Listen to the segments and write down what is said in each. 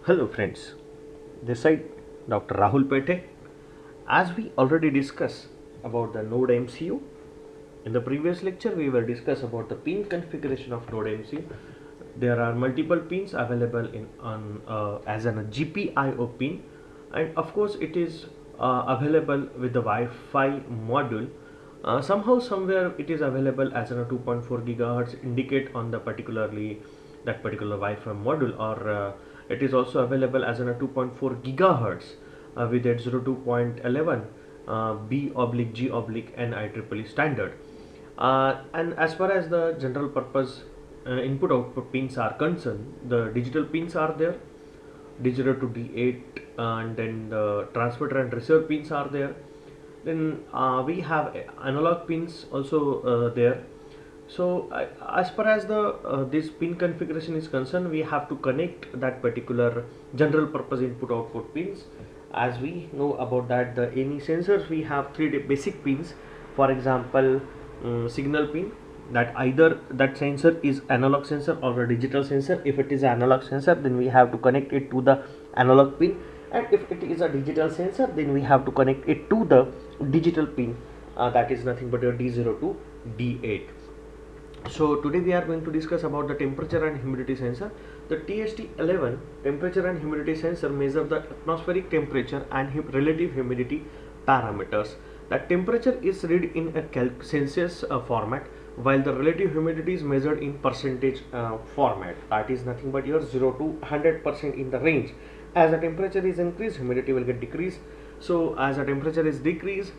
Hello friends, this side Dr. Rahul Pethe. As we already discussed about the NodeMCU, in the previous lecture we will discuss about the pin configuration of NodeMCU. There are multiple pins available as a GPIO pin, and of course it is available with the Wi-Fi module. Somehow somewhere it is available as a 2.4 gigahertz indicate on the that particular Wi-Fi module, or it is also available as a 2.4 gigahertz with 802.11 B/G/N IEEE standard. And as far as the general purpose input output pins are concerned, the digital pins are there, D0 to D8, and then the transmitter and receiver pins are there. Then we have analog pins also there. So as far as the this pin configuration is concerned, we have to connect that particular general purpose input output pins. As we know about that, the any sensors we have three basic pins. For example, signal pin, that either that sensor is analog sensor or a digital sensor. If it is an analog sensor, then we have to connect it to the analog pin, and if it is a digital sensor, then we have to connect it to the digital pin, that is nothing but a D0 to D8. So today we are going to discuss about the temperature and humidity sensor. The DHT11 temperature and humidity sensor measure the atmospheric temperature and relative humidity parameters. The temperature is read in a Celsius format, while the relative humidity is measured in percentage format. That is nothing but your 0 to 100% in the range. As the temperature is increased, humidity will get decreased. So as the temperature is decreased,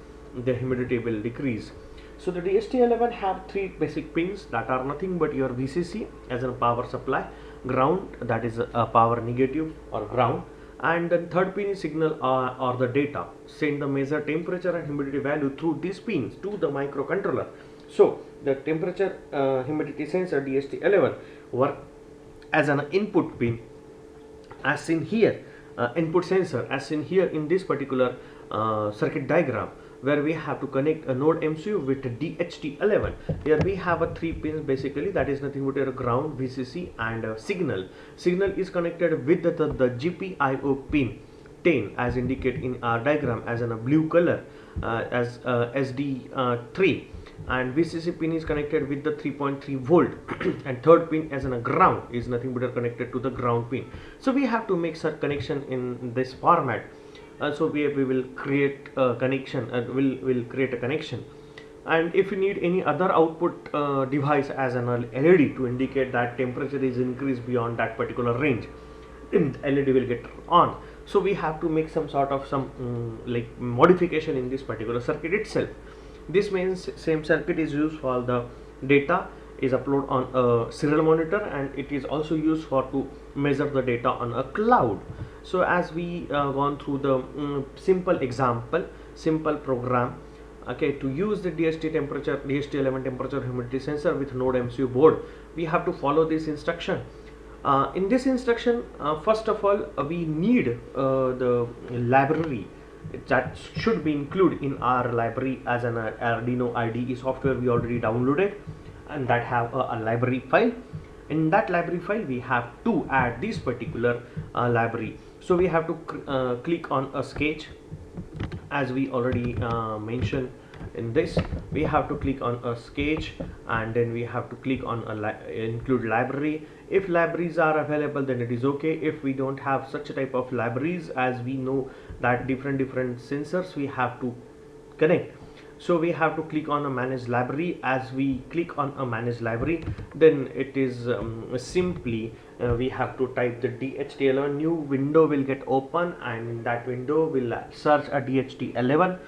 the humidity will decrease. So the DHT11 have three basic pins that are nothing but your VCC as a power supply, ground, that is a power negative or ground, and the third pin is signal or the data. Send the measure temperature and humidity value through these pins to the microcontroller. So the temperature humidity sensor DHT11 work as an input pin, as seen here, input sensor as seen here in this particular circuit diagram, where we have to connect a NodeMCU with a DHT11. Here we have a three pins basically, that is nothing but a ground, VCC, and a signal. Signal is connected with the GPIO pin 10 as indicated in our diagram as in a blue color, as SD3, and VCC pin is connected with the 3.3 volt and third pin as in a ground is nothing but connected to the ground pin. So we have to make such connection in this format. So we will create a connection, will create a connection. And if you need any other output device as an LED to indicate that temperature is increased beyond that particular range, then LED will get on. So we have to make some sort of like modification in this particular circuit itself. This means same circuit is used for the data is uploaded on a serial monitor, and it is also used for to measure the data on a cloud. So as we gone through the simple example, simple program, okay, to use the DHT11 temperature humidity sensor with NodeMCU board, we have to follow this instruction. In this instruction, first of all, we need the library that should be included in our library as an Arduino IDE software we already downloaded, and that have a library file. In that library file we have to add this particular library. So we have to click on a sketch, as we already mentioned in this. We have to click on a sketch, and then we have to click on include library. If libraries are available, then it is okay. If we don't have such a type of libraries, as we know that different sensors we have to connect, so we have to click on a manage library. As we click on a manage library, then it is simply we have to type the DHT11. New window will get open, and in that window will search a DHT11.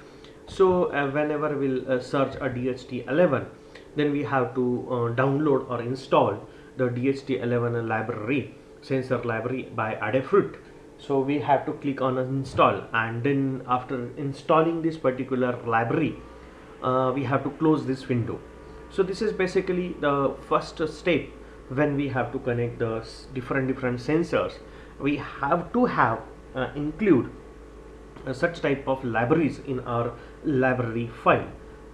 So whenever we'll search a DHT11, then we have to download or install the DHT11 library, sensor library by Adafruit. So we have to click on install, and then after installing this particular library, we have to close this window. So this is basically the first step. When we have to connect the different sensors, we have to have include such type of libraries in our library file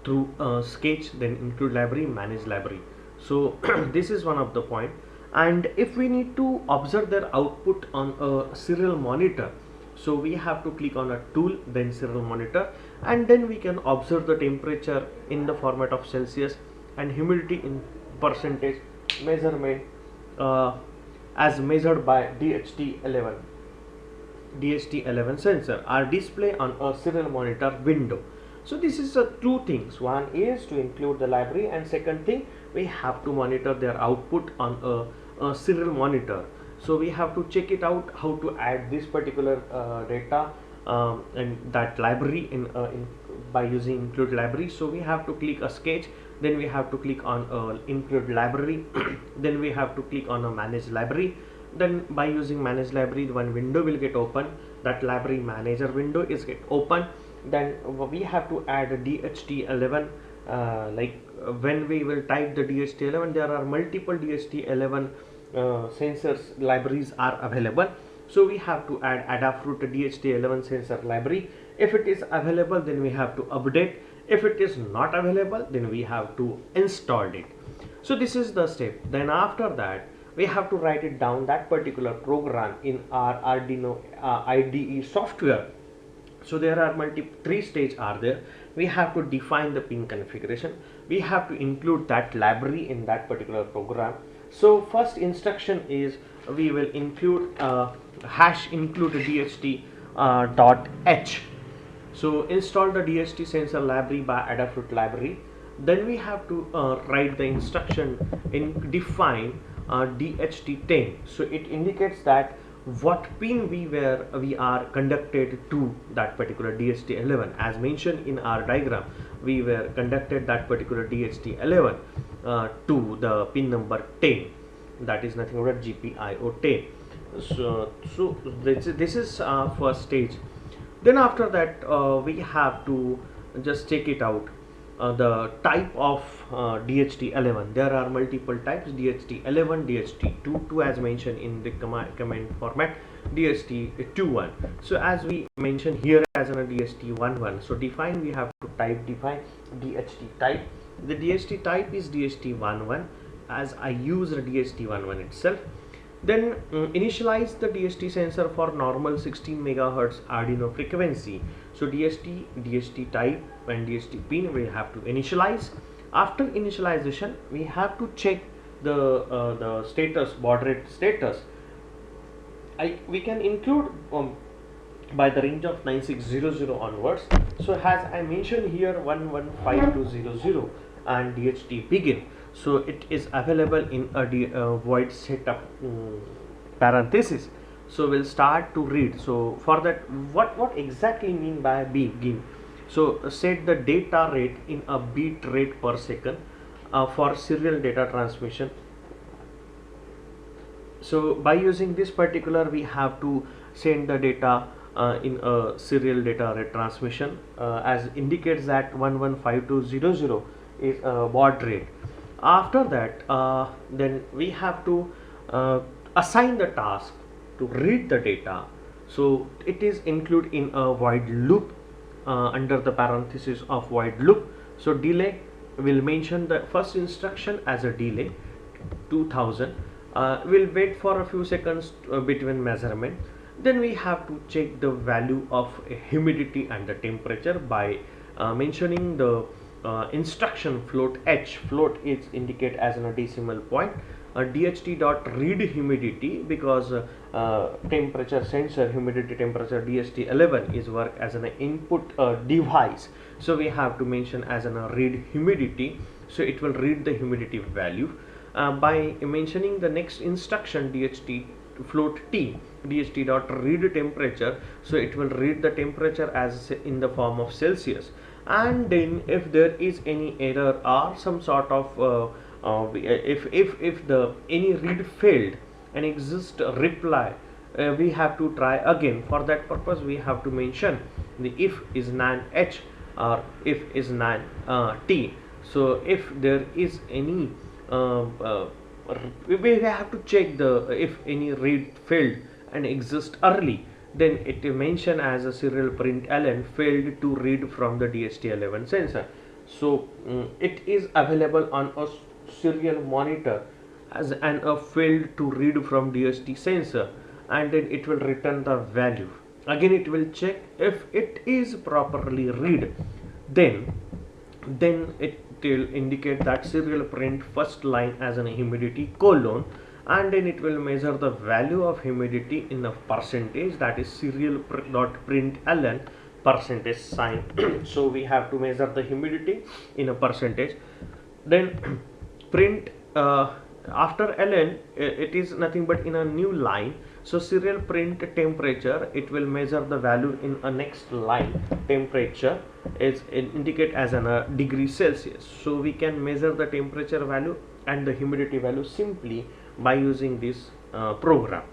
through sketch, then include library, manage library. So this is one of the point. And if we need to observe their output on a serial monitor, so we have to click on a tool, then serial monitor, and then we can observe the temperature in the format of Celsius and humidity in percentage measurement, as measured by DHT11 sensor are displayed on a serial monitor window. So this is two things. One is to include the library, and second thing, we have to monitor their output on a serial monitor. So we have to check it out how to add this particular data and that library in by using include library. So we have to click a sketch, then we have to click on include library, then we have to click on a manage library. Then by using manage library, one window will get open, that library manager window is get open. Then we have to add a DHT11, when we will type the DHT11, there are multiple DHT11 sensors libraries are available. So we have to add Adafruit DHT11 sensor library. If it is available, then we have to update. If it is not available, then we have to install it. So this is the step. Then after that, we have to write it down, that particular program in our Arduino IDE software. So there are three stages are there. We have to define the pin configuration. We have to include that library in that particular program. So first instruction is we will include hash include DHT .h. So install the DHT sensor library by Adafruit library. Then we have to write the instruction in define DHT10. So it indicates that what pin we are conducted to that particular DHT11. As mentioned in our diagram, we were conducted that particular DHT11 to the pin number 10, that is nothing but GPIO 10. So this is first stage. Then after that we have to just check it out, the type of DHT11. There are multiple types: DHT11, DHT22 as mentioned in the command format, DHT21. So as we mentioned here as a DHT11, so define, we have to define DHT type. The DHT type is DHT11, as I use the DHT11 itself. Then initialize the DHT sensor for normal 16 MHz Arduino frequency. So DHT type and DHT pin we have to initialize. After initialization, we have to check the status, baud rate status. We can include by the range of 9600 onwards. So as I mentioned here, 115200 and DHT begin. So it is available in a void setup parenthesis. So we'll start to read. So for that, what exactly mean by begin? So set the data rate in a bit rate per second for serial data transmission. So by using this particular, we have to send the data in a serial data rate transmission, as indicates that 115200 is a baud rate. After that, then we have to assign the task to read the data. So it is included in a void loop under the parenthesis of void loop. So delay, will mention the first instruction as a delay 2000. We'll wait for a few seconds between measurement. Then we have to check the value of humidity and the temperature by mentioning the instruction float h. Float is indicate as a decimal point. DHT.read humidity, because temperature sensor, humidity temperature DHT11 is work as an input device. So we have to mention as a read humidity. So it will read the humidity value. By mentioning the next instruction DHT float t, DHT.read temperature, so it will read the temperature as in the form of Celsius. And then if there is any error or some sort of if the any read failed and exist reply, we have to try again. For that purpose, we have to mention the if is nan h or if is nan t. So if there is any we have to check the if any read failed and exist early, then it will mention as a serial println failed to read from the DHT11 sensor. So it is available on a serial monitor as an a field to read from DHT sensor, and then it will return the value. Again it will check if it is properly read, then it will indicate that serial print first line as an humidity colon, and then it will measure the value of humidity in a percentage, that is serial dot print ln percentage sign. So we have to measure the humidity in a percentage, then print after ln it is nothing but in a new line. So serial print temperature, it will measure the value in a next line. Temperature is indicate as an degree Celsius. So we can measure the temperature value and the humidity value simply by using this program.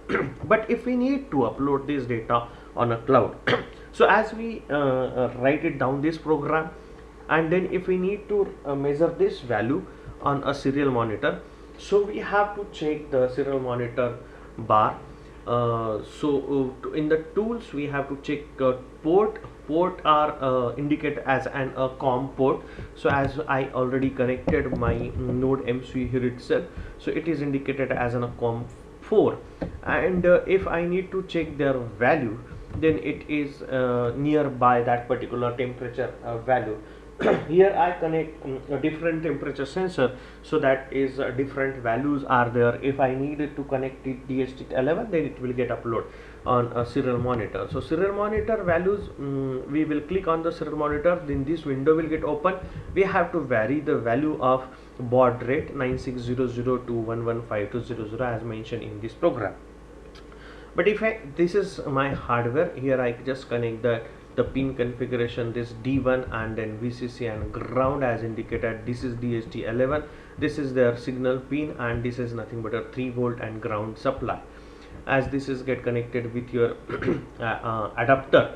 But if we need to upload this data on a cloud, so as we write it down this program, and then if we need to measure this value on a serial monitor, so we have to check the serial monitor bar. In the tools we have to check port are indicated as an COM port. So as I already connected my NodeMCU here itself, so it is indicated as an COM 4, and if I need to check their value, then it is nearby that particular temperature value. Here I connect a different temperature sensor, so that is different values are there. If I needed to connect it DHT11, then it will get upload on a serial monitor. So serial monitor values, we will click on the serial monitor, then this window will get open. We have to vary the value of baud rate 9600 to 115200 as mentioned in this program. But if this is my hardware, here I just connect the pin configuration, this D1 and then VCC and ground as indicated. This is DHT11, this is their signal pin, and this is nothing but a 3 volt and ground supply, as this is get connected with your adapter.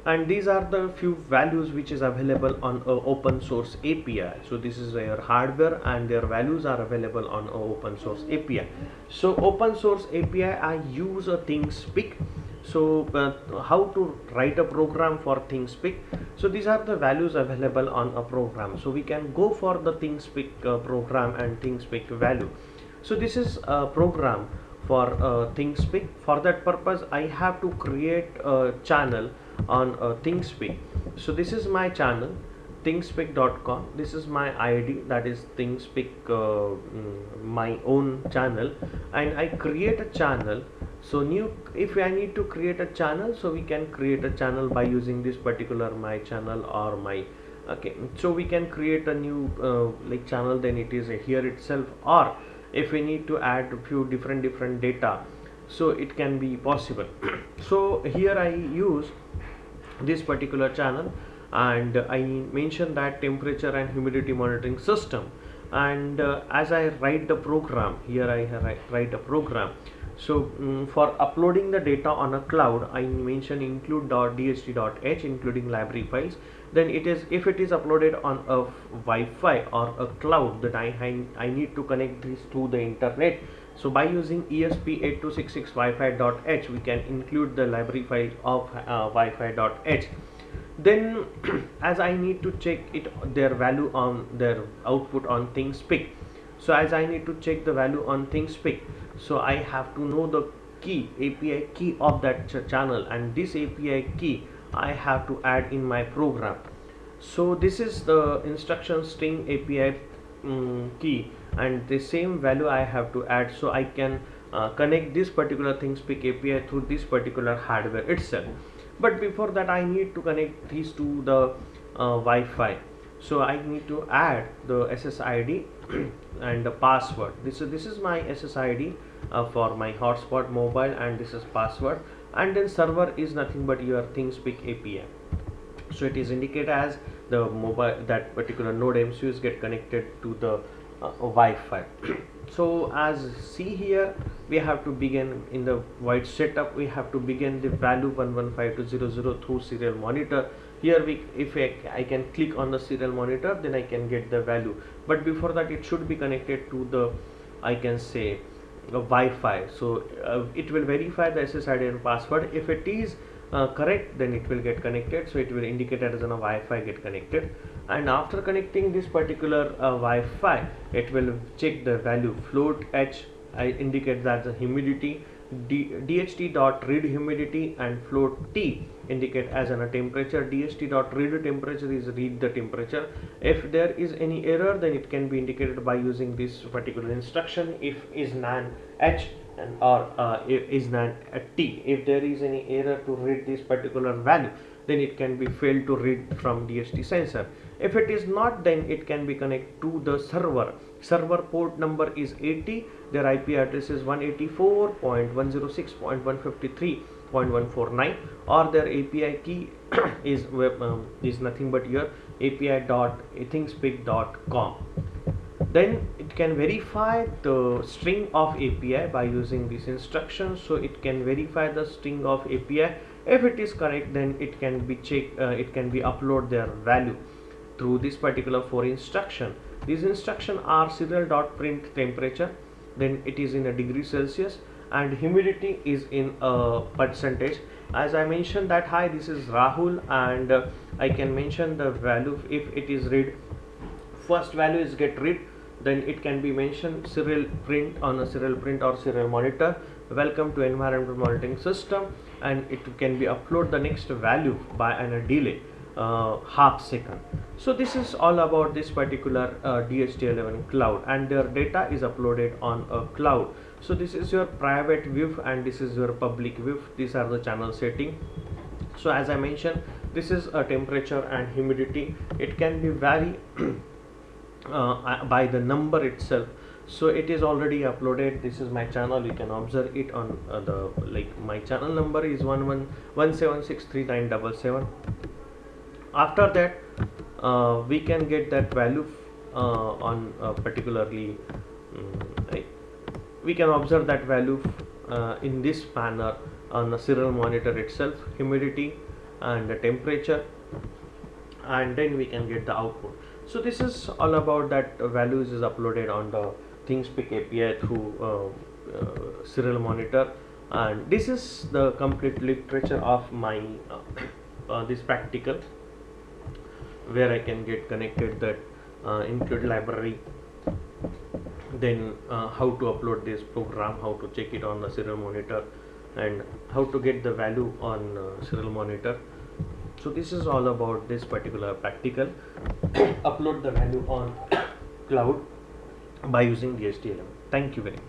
And these are the few values which is available on a open source API. So this is their hardware and their values are available on a open source API. So open source API, I use a ThinkSpeak. So how to write a program for ThinkSpeak? So these are the values available on a program. So we can go for the ThinkSpeak program and ThinkSpeak value. So this is a program for ThinkSpeak. For that purpose, I have to create a channel on ThinkSpeak. So this is my channel, thinkspeak.com. This is my ID, that is ThinkSpeak, my own channel, and I create a channel. So if I need to create a channel, so we can create a channel by using this particular my channel or my so we can create a new like channel, then it is here itself, or if we need to add a few different data, so it can be possible. So here I use this particular channel, and I mention that temperature and humidity monitoring system, and as I write the program, here I write a program. So for uploading the data on a cloud, I mention include.dht.h including library files. Then it is, if it is uploaded on a Wi-Fi or a cloud, that I need to connect this to the internet. So by using ESP8266 Wi-Fi.h, we can include the library file of Wi-Fi.h. Then as I need to check their value on their output on ThinkSpeak. So as I need to check the value on ThinkSpeak, so I have to know the key, API key of that channel, and this API key I have to add in my program. So this is the instruction string API key, and the same value I have to add, so I can connect this particular ThinkSpeak API through this particular hardware itself. But before that, I need to connect these to the Wi-Fi. So I need to add the SSID and the password. This is my SSID for my hotspot mobile, and this is password, and then server is nothing but your ThinkSpeak API. So it is indicated as the mobile, that particular NodeMCU is get connected to the Wi-Fi. So as see here, we have to begin in the void setup, we have to begin the value 115200 through serial monitor. Here if I can click on the serial monitor, then I can get the value, but before that it should be connected to the, I can say, Wi-Fi. So it will verify the SSID and password. If it is correct, then it will get connected. So it will indicate as a Wi-Fi get connected, and after connecting this particular Wi-Fi, it will check the value float H. I indicate that the humidity, DHT dot read humidity, and float T indicate as a temperature. DHT dot read temperature is read the temperature. If there is any error, then it can be indicated by using this particular instruction, if is nan H and or is nan T. If there is any error to read this particular value, then it can be failed to read from DHT sensor. If it is not, then it can be connected to the server. Server port number is 80, their IP address is 184.106.153.149, or their API key is nothing but your api.thingspeak.com. Then it can verify the string of API by using this instruction. So it can verify the string of API. If it is correct, then it can be it can be upload their value through this particular 4 instruction. These instructions are serial.print temperature, then it is in a degree Celsius, and humidity is in a percentage. As I mentioned that, hi, this is Rahul, and I can mention the value. If it is read, first value is get read, then it can be mentioned serial print on a serial print or serial monitor. Welcome to environmental monitoring system, and it can be upload the next value by a delay half second. So this is all about this particular DHT11 cloud, and their data is uploaded on a cloud. So this is your private view and this is your public view. These are the channel setting. So as I mentioned, this is a temperature and humidity. It can be vary by the number itself. So it is already uploaded. This is my channel, you can observe it on the my channel number is 117639777. After that we can get that value on particularly we can observe that value in this manner on the serial monitor itself, humidity and the temperature, and then we can get the output. So this is all about that values is uploaded on the ThingsSpeak API through serial monitor, and this is the complete literature of my this practical, where I can get connected that include library, then how to upload this program, how to check it on the serial monitor, and how to get the value on serial monitor. So this is all about this particular practical. Upload the value on cloud by using DHT11. Thank you very much.